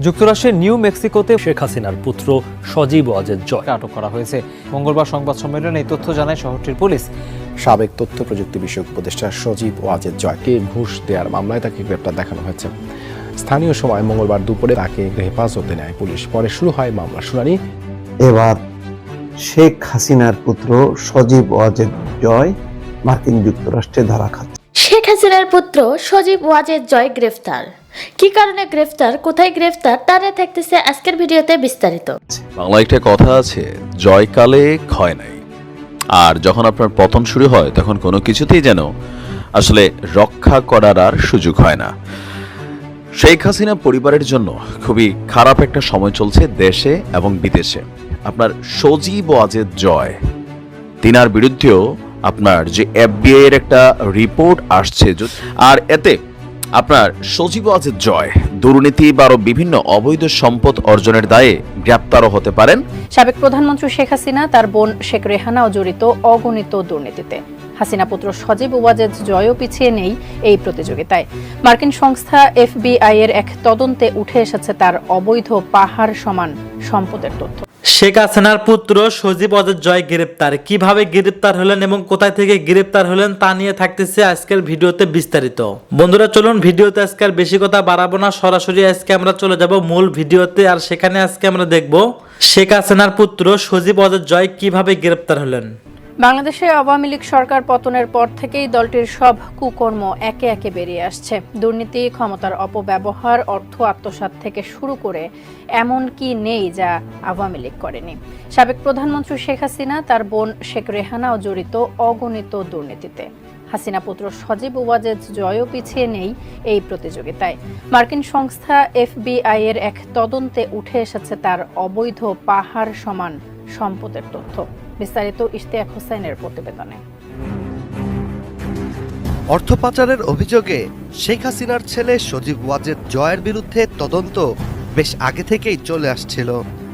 যুক্তরাষ্ট্রের নিউ মেক্সিকোতে শেখ হাসিনার পুত্র সজীব ওয়াজেদ জয় আটক করা হয়েছে। মঙ্গলবার সংবাদ সম্মেলনে এই তথ্য জানায় শহরটির পুলিশ। সাবেক তথ্য প্রযুক্তি বিষয়ক উপদেষ্টা সজীব ওয়াজেদ জয়কে ঘুষ দেওয়ার মামলায় তাকে গ্রেপ্তার দেখানো হয়েছে। স্থানীয় সময় মঙ্গলবার দুপুরে তাকে হেফাজতে নেয় পুলিশ। পরে শুরু হয় মামলার শুনানি। এবার শেখ হাসিনার পুত্র সজীব ওয়াজেদ জয় মার্কিন যুক্তরাষ্ট্রে ধরা খাচ্ছে। শেখ হাসিনার পুত্র সজীব ওয়াজেদ জয় গ্রেফতার। কি কারণে গ্রেফতার, কোথায় গ্রেফতার, তা নিয়ে থাকতেছে আজকের ভিডিওতে বিস্তারিত। বাংলা একটা কথা আছে, জয়কালে ক্ষয় নাই। আর যখন আপনার পতন শুরু হয় তখন কোনো কিছুতেই যেন আসলে রক্ষা করার আর সুযোগ হয় না। শেখ হাসিনা পরিবারের জন্য খুবই খারাপ একটা সময় চলছে দেশে এবং বিদেশে। আপনার সজীব ওয়াজেদ জয় তিনার বিরুদ্ধেও আপনার যে FBI এর একটা রিপোর্ট আসছে, আর এতে আপনার সজীব ওয়াজেদ জয় দুর্নীতি বা আরো বিভিন্ন অবৈধ সম্পদ অর্জনের দায়ে গ্রেপ্তারও হতে পারেন। সাবেক প্রধানমন্ত্রী শেখ হাসিনা, তার বোন শেখ রেহানাও জড়িত অগণিত দুর্নীতিতে। হাসিনা পুত্র সজীব ওয়াজেদ জয়ও পিছিয়ে নেই এই প্রতিযোগিতায়। মার্কিন সংস্থা FBI এর এক তদন্তে উঠে এসেছে তার অবৈধ পাহাড় সমান সম্পদের তথ্য। শেখ হাসিনার পুত্র সজীব ওয়াজেদ জয় গ্রেপ্তার। কিভাবে গ্রেপ্তার হলেন এবং কোথায় থেকে গ্রেপ্তার হলেন তা নিয়ে থাকতেছে আজকের ভিডিওতে বিস্তারিত। বন্ধুরা চলুন ভিডিওতে আজকে আর বেশি কথা বাড়াবো না, সরাসরি আজকে আমরা চলে যাব মূল ভিডিওতে। আর সেখানে আজকে আমরা দেখব শেখ হাসিনার পুত্র সজীব ওয়াজেদ জয় কিভাবে গ্রেপ্তার হলেন। বাংলাদেশে আওয়ামী লীগ সরকার পতনের পর থেকেই দলটির সব কুকর্ম একে একে বেরিয়ে আসছে। দুর্নীতি, ক্ষমতার অপব্যবহার, অর্থ আত্মসাৎ থেকে শুরু করে এমন কি নেই যা আওয়ামী লীগ করেনি। সাবেক প্রধানমন্ত্রী শেখ হাসিনা, তার বোন শেখ রেহানাও জড়িত অগণিত দুর্নীতিতে। হাসিনা পুত্র সজীব ওয়াজেদ জয়ও পিছিয়ে নেই এই প্রতিযোগিতায়। মার্কিন সংস্থা FBI এর এক তদন্তে উঠে এসেছে তার অবৈধ পাহাড় সমান সম্পদের তথ্য। বিস্তারিত ইশতিয়াক হোসেনের প্রতিবেদনে। অর্থ পাচারের অভিযোগে শেখ হাসিনার ছেলে সজীব ওয়াজেদ জয়ের বিরুদ্ধে তদন্ত বেশ আগে থেকেই চলে আসছিল।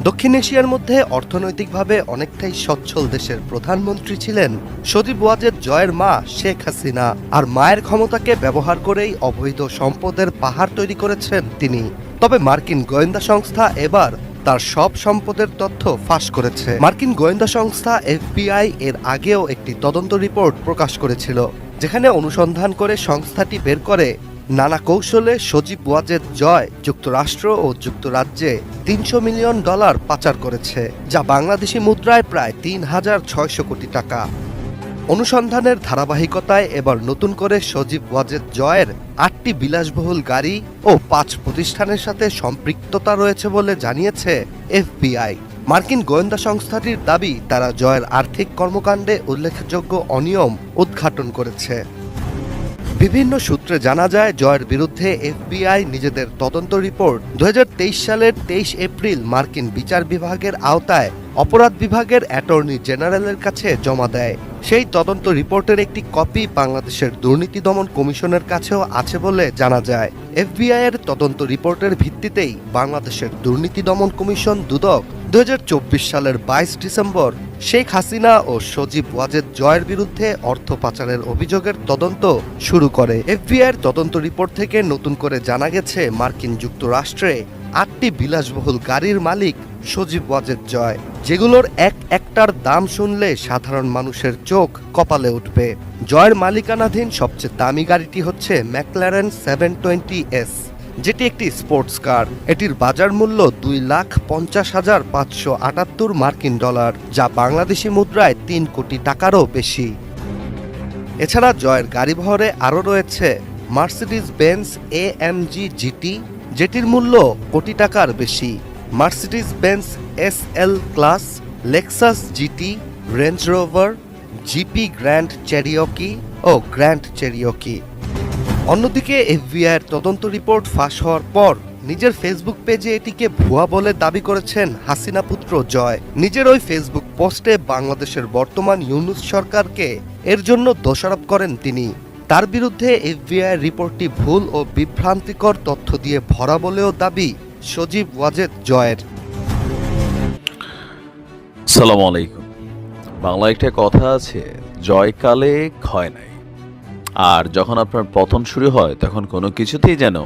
দক্ষিণ এশিয়ার মধ্যে অর্থনৈতিকভাবে অনেকটাই সচ্ছল দেশের প্রধানমন্ত্রী ছিলেন সজীব ওয়াজেদ জয়ের মা শেখ হাসিনা। আর মায়ের ক্ষমতাকে ব্যবহার করেই অবৈধ সম্পদের পাহাড় তৈরি করেছেন তিনি। তবে মার্কিন গোয়েন্দা সংস্থা এবার তার সব সম্পদের তথ্য ফাঁস করেছে। মার্কিন গোয়েন্দা সংস্থা FBI এর আগেও একটি তদন্ত রিপোর্ট প্রকাশ করেছিল, যেখানে অনুসন্ধান করে সংস্থাটি বের করে নানা কৌশলে সজীব ওয়াজেদ জয় যুক্তরাষ্ট্র ও যুক্তরাজ্যে $300 মিলিয়ন পাচার করেছে, যা বাংলাদেশি মুদ্রায় প্রায় ৩,৬০০ কোটি টাকা। অনুসন্ধানের ধারাবাহিকতায় এবার নতুন করে সজীব ওয়াজেদ জয়ের 8টি বিলাসবহুল গাড়ি ও 5 প্রতিষ্ঠানের সাথে সম্পৃক্ততা রয়েছে বলে জানিয়েছে FBI। মার্কিন গোয়েন্দা সংস্থাটির দাবি, তারা জয়ের আর্থিক কর্মকাণ্ডে উল্লেখযোগ্য অনিয়ম উদ্ঘাটন করেছে। বিভিন্ন সূত্রে জানা যায়, জয়ের বিরুদ্ধে FBI নিজেদের তদন্ত রিপোর্ট 2023 সালের 23 এপ্রিল মার্কিন বিচার বিভাগের আওতায় অপরাধ বিভাগের অ্যাটর্নি জেনারেলের কাছে জমা দেয়। সেই তদন্ত রিপোর্টের একটি কপি বাংলাদেশের দুর্নীতি দমন কমিশনের কাছেও আছে বলে জানা যায়। FBI এর তদন্ত রিপোর্টের ভিত্তিতেই বাংলাদেশের দুর্নীতি দমন কমিশন দুদক 2024 সালের 22 ডিসেম্বর শেখ হাসিনা ও সজীব ওয়াজেদ জয়ের বিরুদ্ধে অর্থ পাচারের অভিযোগের তদন্ত শুরু করে। FBI এর তদন্ত রিপোর্ট থেকে নতুন করে জানা গেছে, মার্কিন যুক্তরাষ্ট্রে 8টি বিলাসবহুল গাড়ির মালিক সজীব ওয়াজেদ জয়, যেগুলোর একটার দাম শুনলে সাধারণ মানুষের চোখ কপালে উঠবে। জয়ের মালিকানাধীন সবচেয়ে দামি গাড়িটি হচ্ছে ম্যাকলারেন 720S, যেটি একটি স্পোর্টস কার। এটির বাজার মূল্য $2,50,578 মার্কিন ডলার, যা বাংলাদেশি মুদ্রায় 3 কোটি টাকারও বেশি। এছাড়া জয়ের গাড়িবহরে আরও রয়েছে মার্সিডিজ বেঞ্জ AMG GT, যেটির মূল্য কোটি টাকার বেশি, Mercedes Benz SL class, Lexus GT, Range Rover, GP Grand Cherokee ও গ্র্যান্ড চেরিয়কি। অন্যদিকে FBI এর তদন্ত রিপোর্ট ফাঁস হওয়ার পর নিজের ফেসবুক পেজে এটিকে ভুয়া বলে দাবি করেছেন হাসিনা পুত্র জয়। নিজের ওই ফেসবুক পোস্টে বাংলাদেশের বর্তমান ইউনূস সরকারকে এর জন্য দোষারোপ করেন তিনি। তার বিরুদ্ধে FBI রিপোর্টটি ভুল ও বিভ্রান্তিকর তথ্য দিয়ে ভরা বলেও দাবি সজীব ওয়াজেদ জয়ের। আসসালামু আলাইকুম। বাংলা একটা কথা আছে, জয়কালে ক্ষয় নাই। আর যখন আপনার পতন শুরু হয় তখন কোনো কিছুতেই যেন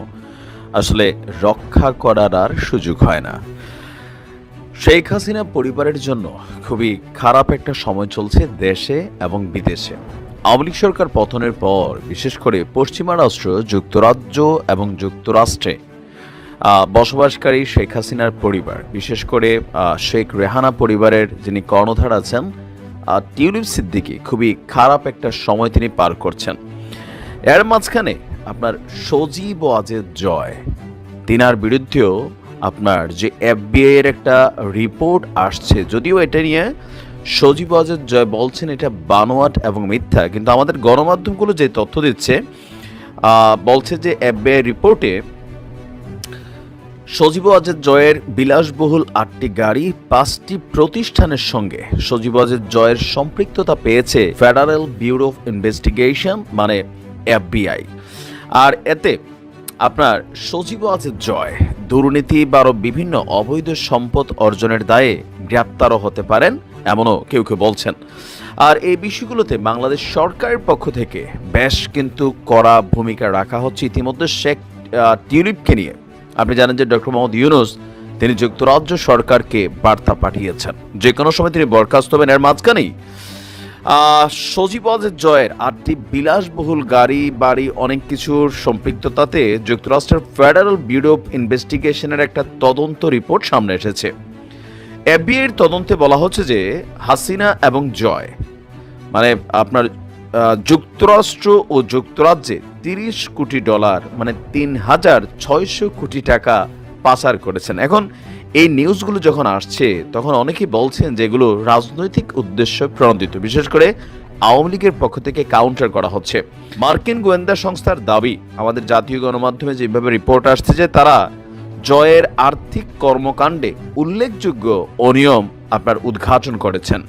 আসলে রক্ষা করার আর সুযোগ হয় না। শেখ হাসিনা পরিবারের জন্য খুবই খারাপ একটা সময় চলছে দেশে এবং বিদেশে। আওয়ামী লীগ সরকার পতনের পর বিশেষ করে পশ্চিমা রাষ্ট্র যুক্তরাজ্য এবং যুক্তরাষ্ট্রে বসবাসকারী শেখ হাসিনার পরিবার, বিশেষ করে শেখ রেহানা পরিবারের যিনি কর্ণধার আছেন টিউলিপ সিদ্দিকী, খুবই খারাপ একটা সময় তিনি পার করছেন। এর মাঝখানে আপনার সজীব ওয়াজেদ জয়, তিনার বিরুদ্ধেও আপনার যে FBI এর একটা রিপোর্ট আসছে, যদিও এটা নিয়ে সজীব ওয়াজেদ জয় বলছেন এটা বানোয়াট এবং মিথ্যা, কিন্তু আমাদের গণমাধ্যমগুলো যে তথ্য দিচ্ছে বলছে যে FBI রিপোর্টে সজীব ওয়াজেদ জয়ের বিলাসবহুল 8টি গাড়ি 5টি প্রতিষ্ঠানের সঙ্গে সজীব ওয়াজেদ জয়ের সম্পৃক্ততা পেয়েছে ফেডারেল ব্যুরো অফ ইনভেস্টিগেশন মানে FBI। আর এতে আপনার সজীব ওয়াজেদ জয় দুর্নীতি বা বিভিন্ন অবৈধ সম্পদ অর্জনের দায়ে গ্রেপ্তারও হতে পারেন, এমনও কেউ কেউ বলছেন। আর এই বিষয়গুলোতে বাংলাদেশ সরকারের পক্ষ থেকে বেশ কিন্তু কড়া ভূমিকা রাখা হচ্ছে। ইতিমধ্যে শেখ টিউলিপকে নিয়ে আপনি জানেন যে ডক্টর মোহাম্মদ ইউনূস তিনি যুক্তরাজ্য সরকারকে বার্তা পাঠিয়েছেন যে কোনো সময় তিনি বরখাস্ত হবেন। এর মাঝখানেই সজীব ওয়াজেদ জয়ের 8টি বিলাসবহুল গাড়ি বাড়ি অনেক কিছুর সম্পৃক্ততাতে যুক্তরাষ্ট্রের ফেডারেল ব্যুরো অফ ইনভেস্টিগেশনের একটা তদন্ত রিপোর্ট সামনে এসেছে। FBI এর তদন্তে বলা হচ্ছে যে হাসিনা এবং জয় মানে আপনার যুক্তরাষ্ট্র ও যুক্তরাজ্যে $30 কোটি মানে 3,600 কোটি টাকা পাচার করেছেন। এখন এই নিউজগুলো যখন আসছে তখন অনেকেই বলছেন যে এগুলো রাজনৈতিক উদ্দেশ্য প্রণোদিত, বিশেষ করে আওয়ামী লীগের পক্ষ থেকে কাউন্টার করা হচ্ছে। মার্কিন গোয়েন্দা সংস্থার দাবি, আমাদের জাতীয় গণমাধ্যমে যেভাবে রিপোর্ট আসছে যে তারা জয়ের আর্থিক কর্মকাণ্ডে উল্লেখযোগ্য অনিয়ম আপনার উদ্ঘাটন করেছেন।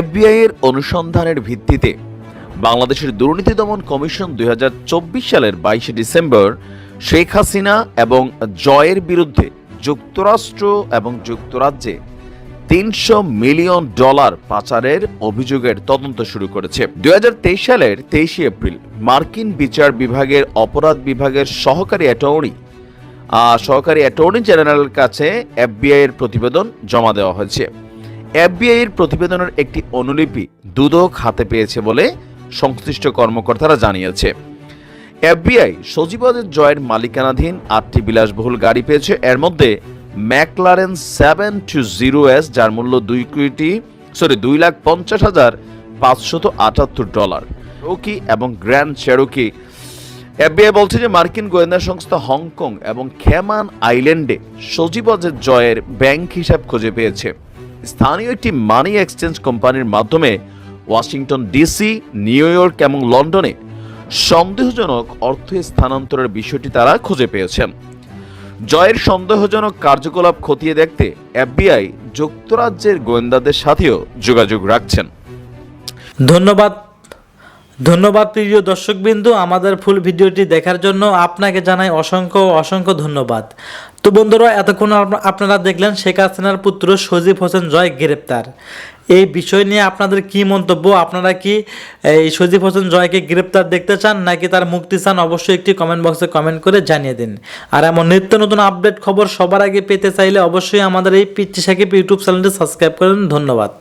FBI এর অনুসন্ধানের ভিত্তিতে বাংলাদেশের দুর্নীতি দমন কমিশন 2024 সালের 22 ডিসেম্বর শেখ হাসিনা এবং জয়ের বিরুদ্ধে যুক্তরাষ্ট্র এবং যুক্তরাজ্যে $300 মিলিয়ন পাচারের অভিযোগের তদন্ত শুরু করেছে। 2023 সালের 23 এপ্রিল মার্কিন বিচার বিভাগের অপরাধ বিভাগের সহকারী অ্যাটর্নি জেনারেলের কাছে FBI এর প্রতিবেদন জমা দেওয়া হয়েছে। FBI এর প্রতিবেদনের একটি অনুলিপি দুদক হাতে পেয়েছে বলে সংশ্লিষ্ট কর্মকর্তারা জানিয়েছে। FBI সজীব ওয়াজেদ জয়ের মালিকানাধীন 8টি বিলাসবহুল গাড়ি পেয়েছে। এর মধ্যে ম্যাকলারেন 720S যার মূল্য $2,50,578, রকি এবং গ্র্যান্ড চেরোকি। FBI বলছে যে মার্কিন গোয়েন্দা সংস্থা হংকং এবং ক্যামান আইল্যান্ডে সজীব ওয়াজেদ জয়ের ব্যাংক হিসাব খুঁজে পেয়েছে। স্থানীয় একটি মানি এক্সচেঞ্জ কোম্পানির মাধ্যমে ওয়াশিংটন ডিসি, নিউ ইয়র্ক এবং লন্ডনে সন্দেহজনক অর্থ স্থানান্তরের বিষয়টি তারা খুঁজে পেয়েছেন। জয়ের সন্দেহজনক কার্যকলাপ খতিয়ে দেখতে FBI যুক্তরাজ্যের গোয়েন্দাদের সাথেও যোগাযোগ রাখছেন। ধন্যবাদ প্রিয় দর্শকবিন্দু, আমাদের ফুল ভিডিওটি দেখার জন্য আপনাকে জানাই অসংখ্য ধন্যবাদ। তো বন্ধুরা, এতক্ষণ আপনারা দেখলেন শেখ হাসিনার পুত্র সজীব হোসেন জয় গ্রেপ্তার। এই বিষয় নিয়ে আপনাদের কি মন্তব্য? আপনারা কি এই সজীব হোসেন জয়কে গ্রেপ্তার দেখতে চান নাকি তার মুক্তি চান? অবশ্যই একটি কমেন্ট বক্সে কমেন্ট করে জানিয়ে দিন। আর এমন নিত্য নতুন আপডেট খবর সবার আগে পেতে চাইলে অবশ্যই আমাদের এই পিচ্চি সাকিব ইউটিউব চ্যানেলটি সাবস্ক্রাইব করুন। ধন্যবাদ।